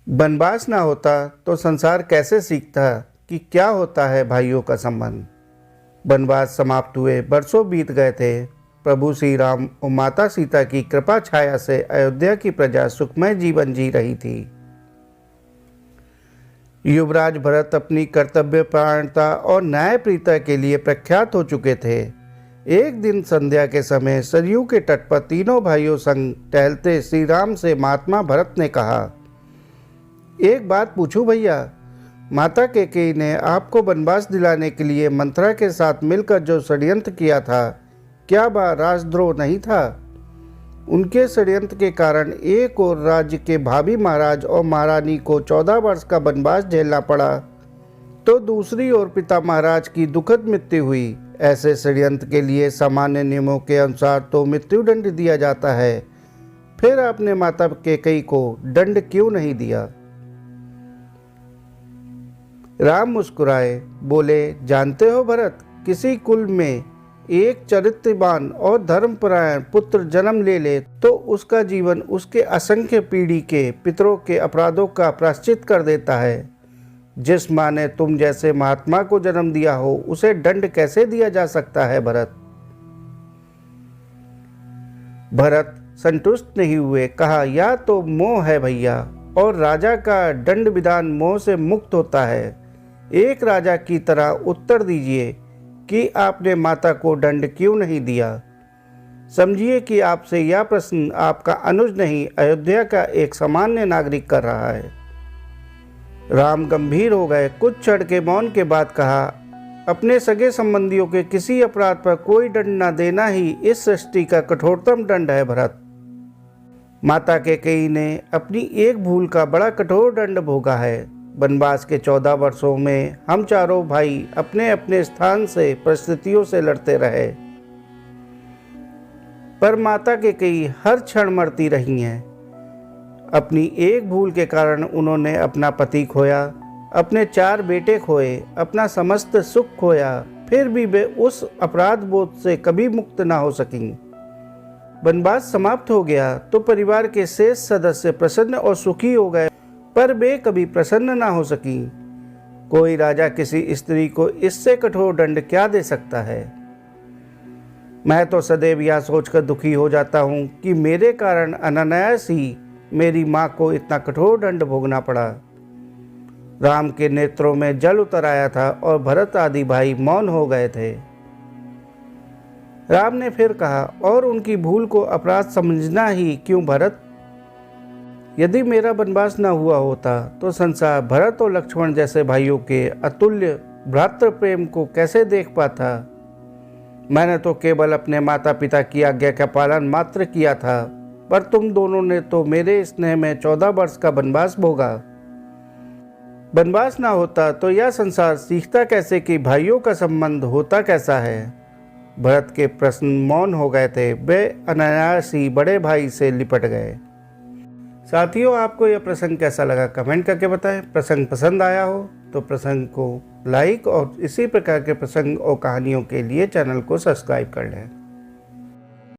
वनवास ना होता तो संसार कैसे सीखता कि क्या होता है भाइयों का संबंध। वनवास समाप्त हुए वर्षों बीत गए थे। प्रभु श्री राम और माता सीता की कृपा छाया से अयोध्या की प्रजा सुखमय जीवन जी रही थी। युवराज भरत अपनी कर्तव्यपरायणता और न्यायप्रियता के लिए प्रख्यात हो चुके थे। एक दिन संध्या के समय सरयू के तट पर तीनों भाइयों संग टहलते श्री राम से महात्मा भरत ने कहा, एक बात पूछूं भैया, माता कैकेयी ने आपको वनवास दिलाने के लिए मंथरा के साथ मिलकर जो षड्यंत्र किया था, क्या वह राजद्रोह नहीं था? उनके षड्यंत्र के कारण एक और राज्य के भावी महाराज और महारानी को 14 वर्ष का वनवास झेलना पड़ा, तो दूसरी ओर पिता महाराज की दुखद मृत्यु हुई। ऐसे षड्यंत्र के लिए सामान्य नियमों के अनुसार तो मृत्युदंड दिया जाता है, फिर आपने माता कैकेयी को दंड क्यों नहीं दिया? राम मुस्कुराए, बोले, जानते हो भरत, किसी कुल में एक चरित्रवान और धर्मपरायण पुत्र जन्म ले ले तो उसका जीवन उसके असंख्य पीढ़ी के पितरों के अपराधों का प्रायश्चित कर देता है। जिस माँ ने तुम जैसे महात्मा को जन्म दिया हो, उसे दंड कैसे दिया जा सकता है भरत? भरत संतुष्ट नहीं हुए, कहा, यह तो मोह है भैया, और राजा का दंड विधान मोह से मुक्त होता है। एक राजा की तरह उत्तर दीजिए कि आपने माता को दंड क्यों नहीं दिया। समझिए कि आपसे यह प्रश्न आपका अनुज नहीं, अयोध्या का एक सामान्य नागरिक कर रहा है। राम गंभीर हो गए। कुछ क्षण के मौन के बाद कहा, अपने सगे संबंधियों के किसी अपराध पर कोई दंड न देना ही इस सृष्टि का कठोरतम दंड है भरत। माता कैकेयी ने अपनी एक भूल का बड़ा कठोर दंड भोगा है। वनवास के 14 वर्षों में हम चारों भाई अपने अपने स्थान से परिस्थितियों से लड़ते रहे, पर माता कैकेयी हर क्षण मरती रही हैं। अपनी एक भूल के कारण उन्होंने अपना पति खोया, अपने 4 बेटे खोए, अपना समस्त सुख खोया, फिर भी वे उस अपराध बोध से कभी मुक्त ना हो सकीं। वनवास समाप्त हो गया तो परिवार के शेष सदस्य प्रसन्न और सुखी हो गए, पर वे कभी प्रसन्न ना हो सकी। कोई राजा किसी स्त्री को इससे कठोर दंड क्या दे सकता है? मैं तो सदैव यह सोचकर दुखी हो जाता हूँ कि मेरे कारण अनायास ही मेरी माँ को इतना कठोर दंड भोगना पड़ा। राम के नेत्रों में जल उतर आया था और भरत आदि भाई मौन हो गए थे। राम ने फिर कहा, और उनकी भूल को अपराध समझना ही क्यों भरत? यदि मेरा वनवास न हुआ होता तो संसार भरत और लक्ष्मण जैसे भाइयों के अतुल्य भ्रातृ प्रेम को कैसे देख पाता? मैंने तो केवल अपने माता पिता की आज्ञा का पालन मात्र किया था, पर तुम दोनों ने तो मेरे स्नेह में 14 वर्ष का वनवास भोगा। वनवास ना होता तो यह संसार सीखता कैसे कि भाइयों का संबंध होता कैसा है? भरत के प्रश्न मौन हो गए थे। वे अनायास ही बड़े भाई से लिपट गए। साथियों, आपको यह प्रसंग कैसा लगा कमेंट करके बताएं। प्रसंग पसंद आया हो तो प्रसंग को लाइक और इसी प्रकार के प्रसंग और कहानियों के लिए चैनल को सब्सक्राइब कर लें।